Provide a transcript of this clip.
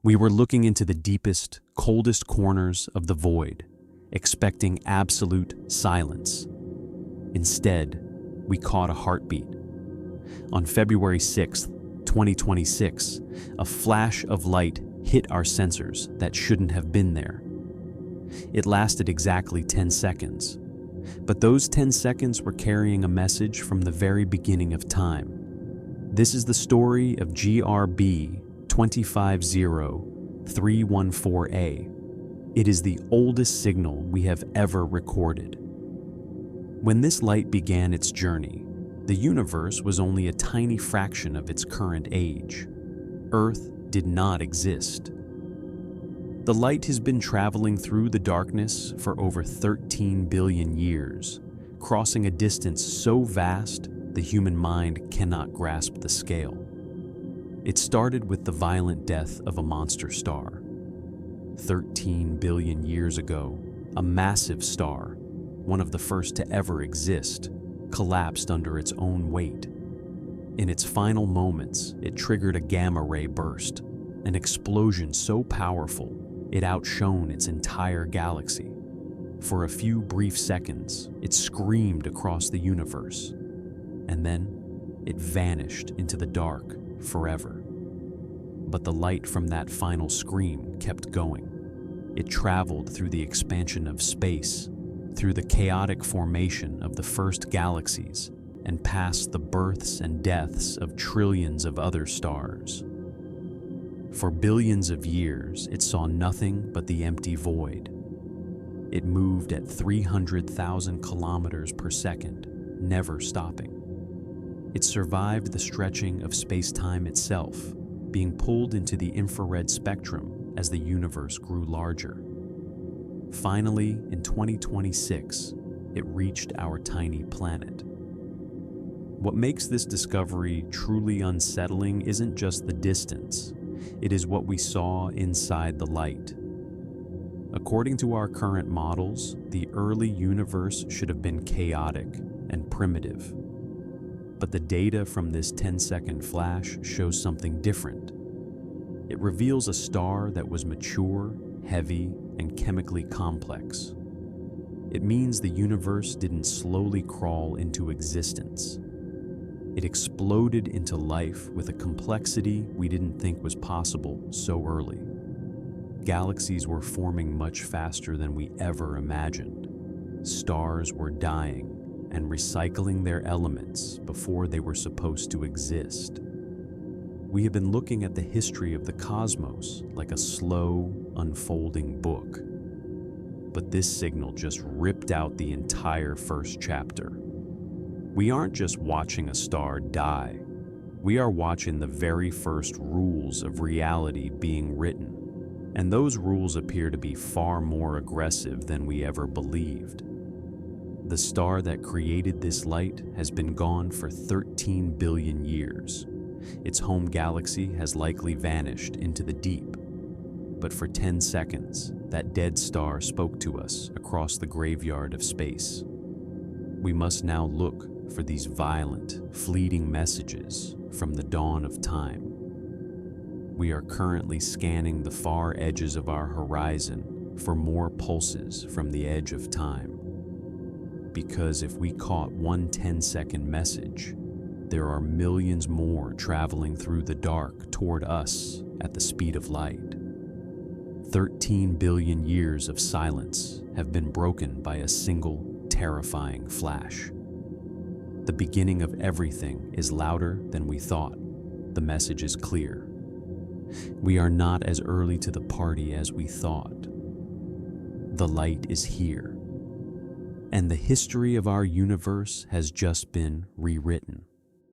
We were looking into the deepest, coldest corners of the void, expecting absolute silence. Instead, we caught a heartbeat. On February 6th, 2026, a flash of light hit our sensors that shouldn't have been there. It lasted exactly 10 seconds, but those 10 seconds were carrying a message from the very beginning of time. This is the story of GRB 250314A. It is the oldest signal we have ever recorded. When this light began its journey, the universe was only a tiny fraction of its current age. Earth did not exist. The light has been traveling through the darkness for over 13 billion years, crossing a distance so vast the human mind cannot grasp the scale. It started with the violent death of a monster star. 13 billion years ago, a massive star, one of the first to ever exist, collapsed under its own weight. In its final moments, it triggered a gamma ray burst, an explosion so powerful it outshone its entire galaxy. For a few brief seconds, it screamed across the universe, and then it vanished into the dark forever. But the light from that final scream kept going. It traveled through the expansion of space, through the chaotic formation of the first galaxies, and past the births and deaths of trillions of other stars. For billions of years, it saw nothing but the empty void. It moved at 300,000 kilometers per second, never stopping. It survived the stretching of space-time itself, being pulled into the infrared spectrum as the universe grew larger. Finally, in 2026, it reached our tiny planet. What makes this discovery truly unsettling isn't just the distance, it is what we saw inside the light. According to our current models, the early universe should have been chaotic and primitive. But the data from this 10-second flash shows something different. It reveals a star that was mature, heavy, and chemically complex. It means the universe didn't slowly crawl into existence. It exploded into life with a complexity we didn't think was possible so early. Galaxies were forming much faster than we ever imagined. Stars were dying and recycling their elements before they were supposed to exist. We have been looking at the history of the cosmos like a slow, unfolding book. But this signal just ripped out the entire first chapter. We aren't just watching a star die. We are watching the very first rules of reality being written. And those rules appear to be far more aggressive than we ever believed. The star that created this light has been gone for 13 billion years. Its home galaxy has likely vanished into the deep. But for 10 seconds, that dead star spoke to us across the graveyard of space. We must now look for these violent, fleeting messages from the dawn of time. We are currently scanning the far edges of our horizon for more pulses from the edge of time. Because if we caught one 10-second message, there are millions more traveling through the dark toward us at the speed of light. 13 billion years of silence have been broken by a single, terrifying flash. The beginning of everything is louder than we thought. The message is clear. We are not as early to the party as we thought. The light is here. And the history of our universe has just been rewritten.